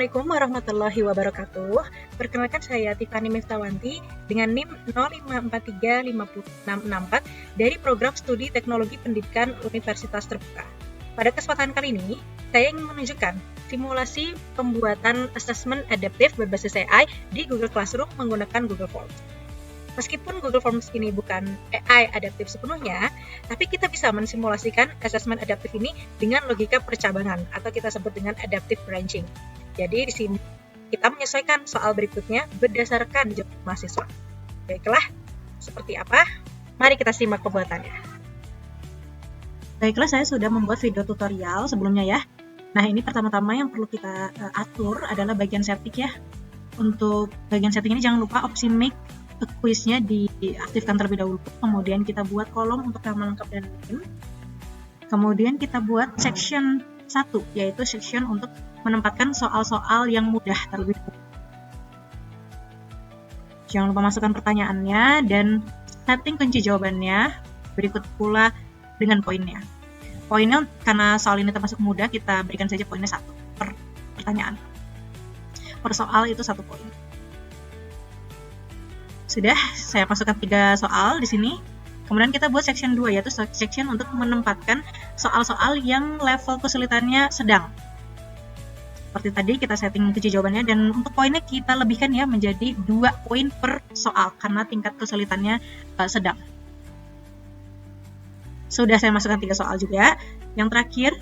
Assalamualaikum warahmatullahi wabarakatuh. Perkenalkan saya Tiffany Miftawanti dengan NIM 05435664 dari Program Studi Teknologi Pendidikan Universitas Terbuka. Pada kesempatan kali ini, saya ingin menunjukkan simulasi pembuatan asesmen adaptif berbasis AI di Google Classroom menggunakan Google Forms. Meskipun Google Forms ini bukan AI adaptif sepenuhnya, tapi kita bisa mensimulasikan asesmen adaptif ini dengan logika percabangan atau kita sebut dengan adaptive branching. Jadi di sini kita menyesuaikan soal berikutnya berdasarkan jawaban mahasiswa. Baiklah, seperti apa? Mari kita simak pembuatannya. Baiklah, saya sudah membuat video tutorial sebelumnya ya. Nah, ini pertama-tama yang perlu kita atur adalah bagian setting ya. Untuk bagian setting ini jangan lupa opsi make kuisnya diaktifkan terlebih dahulu. Kemudian kita buat kolom untuk nama lengkap dan NIM. Kemudian kita buat section 1, yaitu section untuk menempatkan soal-soal yang mudah terlebih dahulu. Jangan lupa masukkan pertanyaannya dan setting kunci jawabannya. Berikut pula dengan poinnya. Poinnya karena soal ini termasuk mudah, kita berikan saja poinnya 1 per pertanyaan. Per soal itu 1 poin. Sudah, saya masukkan 3 soal di sini. Kemudian kita buat section 2, yaitu section untuk menempatkan soal-soal yang level kesulitannya sedang. Seperti tadi kita setting kunci jawabannya, dan untuk poinnya kita lebihkan ya menjadi 2 poin per soal karena tingkat kesulitannya sedang. Sudah saya masukkan 3 soal juga. Yang terakhir,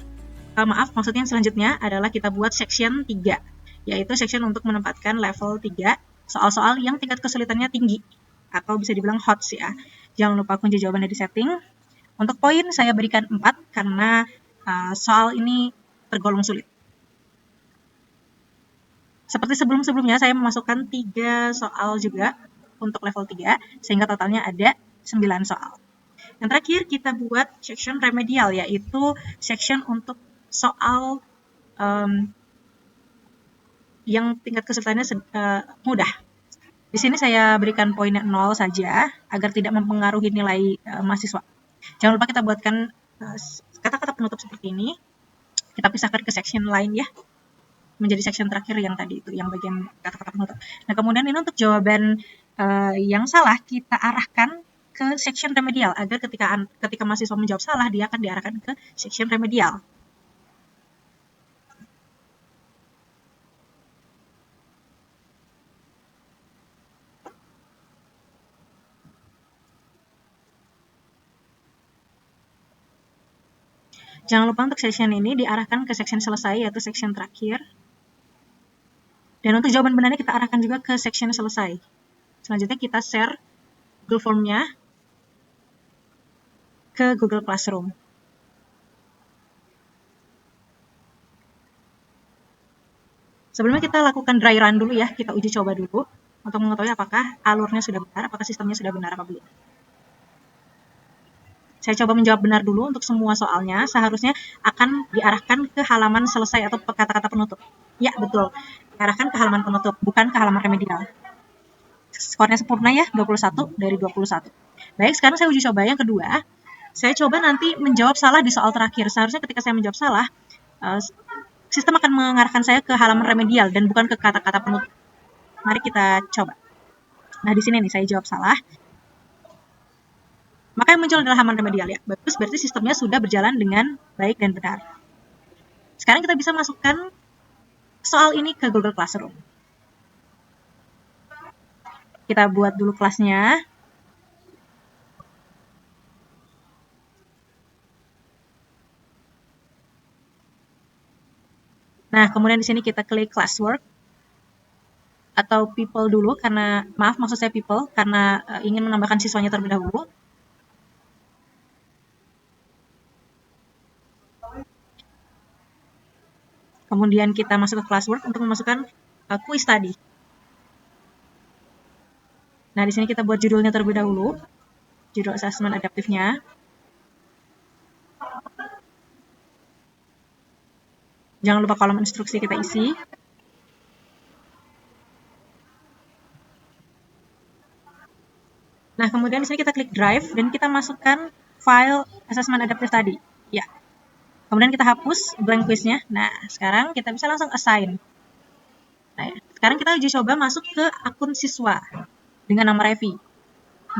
maksudnya yang selanjutnya adalah kita buat section 3, yaitu section untuk menempatkan level 3 soal-soal yang tingkat kesulitannya tinggi atau bisa dibilang HOTS ya. Jangan lupa kunci jawabannya di setting. Untuk poin saya berikan 4 karena soal ini tergolong sulit. Seperti sebelum-sebelumnya saya memasukkan 3 soal juga untuk level 3 sehingga totalnya ada 9 soal. Yang terakhir kita buat section remedial, yaitu section untuk soal yang tingkat kesulitannya mudah. Di sini saya berikan poinnya 0 saja agar tidak mempengaruhi nilai mahasiswa. Jangan lupa kita buatkan kata-kata penutup seperti ini. Kita pisahkan ke section lain ya, menjadi section terakhir yang tadi itu, yang bagian kata-kata penutup. Nah, kemudian ini untuk jawaban yang salah kita arahkan ke section remedial agar ketika mahasiswa menjawab salah, dia akan diarahkan ke section remedial. Jangan lupa untuk section ini diarahkan ke section selesai, yaitu section terakhir. Dan untuk jawaban benarnya kita arahkan juga ke section selesai. Selanjutnya kita share Google Form-nya ke Google Classroom. Sebelumnya kita lakukan dry run dulu ya, kita uji coba dulu untuk mengetahui apakah alurnya sudah benar, apakah sistemnya sudah benar apa belum. Saya coba menjawab benar dulu untuk semua soalnya, seharusnya akan diarahkan ke halaman selesai atau kata-kata penutup. Ya, betul. Diarahkan ke halaman penutup, bukan ke halaman remedial. Skornya sempurna ya, 21 dari 21. Baik, sekarang saya uji coba yang kedua. Saya coba nanti menjawab salah di soal terakhir. Seharusnya ketika saya menjawab salah, sistem akan mengarahkan saya ke halaman remedial dan bukan ke kata-kata penutup. Mari kita coba. Nah, di sini nih saya jawab salah. Maka yang muncul adalah halaman remedial ya. Bagus, berarti sistemnya sudah berjalan dengan baik dan benar. Sekarang kita bisa masukkan soal ini ke Google Classroom. Kita buat dulu kelasnya. Nah, kemudian di sini kita klik classwork atau people dulu karena maksud saya people karena ingin menambahkan siswanya terlebih dahulu. Kemudian kita masuk ke classwork untuk memasukkan kuis tadi. Nah, di sini kita buat judulnya terlebih dahulu. Judul assessment adaptifnya. Jangan lupa kolom instruksi kita isi. Nah, kemudian di sini kita klik drive dan kita masukkan file assessment adaptif tadi. Ya. Kemudian kita hapus blank quiznya. Nah, sekarang kita bisa langsung assign. Nah, sekarang kita uji coba masuk ke akun siswa dengan nama Revi.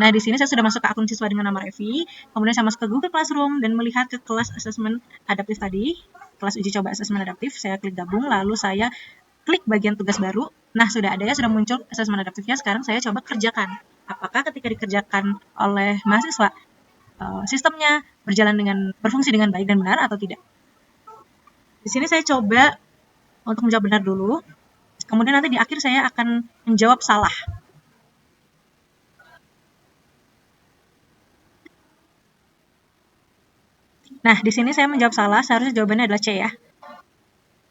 Nah, di sini saya sudah masuk ke akun siswa dengan nama Revi, kemudian saya masuk ke Google Classroom dan melihat ke kelas asesmen adaptif tadi, kelas uji coba asesmen adaptif, saya klik gabung, lalu saya klik bagian tugas baru. Nah, sudah ada ya, sudah muncul asesmen adaptifnya, sekarang saya coba kerjakan. Apakah ketika dikerjakan oleh mahasiswa, sistemnya berfungsi dengan baik dan benar atau tidak? Di sini saya coba untuk menjawab benar dulu, kemudian nanti di akhir saya akan menjawab salah. Nah, di sini saya menjawab salah, seharusnya jawabannya adalah C ya.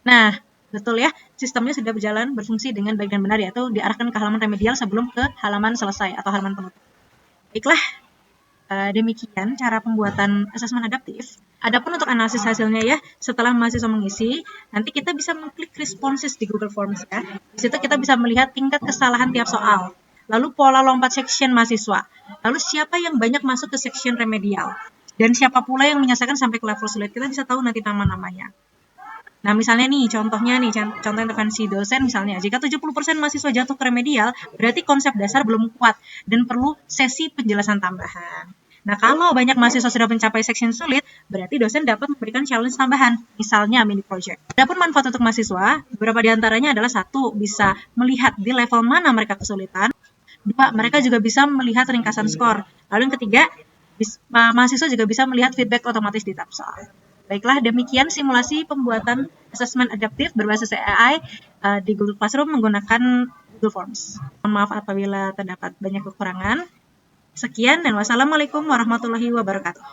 Nah, betul ya, sistemnya sudah berfungsi dengan baik dan benar, yaitu diarahkan ke halaman remedial sebelum ke halaman selesai atau halaman penutup. Baiklah, demikian cara pembuatan asesmen adaptif. Adapun untuk analisis hasilnya ya, setelah mahasiswa mengisi, nanti kita bisa mengklik responses di Google Forms ya. Di situ kita bisa melihat tingkat kesalahan tiap soal, lalu pola lompat section mahasiswa, lalu siapa yang banyak masuk ke section remedial, dan siapa pula yang menyelesaikan sampai ke level sulit. Kita bisa tahu nanti nama-namanya. Nah, misalnya nih, contoh intervensi dosen misalnya, jika 70% mahasiswa jatuh ke remedial, berarti konsep dasar belum kuat dan perlu sesi penjelasan tambahan. Nah, kalau banyak mahasiswa sudah mencapai section sulit, berarti dosen dapat memberikan challenge tambahan, misalnya mini project. Adapun manfaat untuk mahasiswa, beberapa diantaranya adalah satu, bisa melihat di level mana mereka kesulitan. Dua, mereka juga bisa melihat ringkasan skor. Lalu yang ketiga, mahasiswa juga bisa melihat feedback otomatis di tab soal. Baiklah, demikian simulasi pembuatan asesmen adaptif berbasis AI di Google Classroom menggunakan Google Forms. Mohon maaf apabila terdapat banyak kekurangan. Sekian dan wassalamualaikum warahmatullahi wabarakatuh.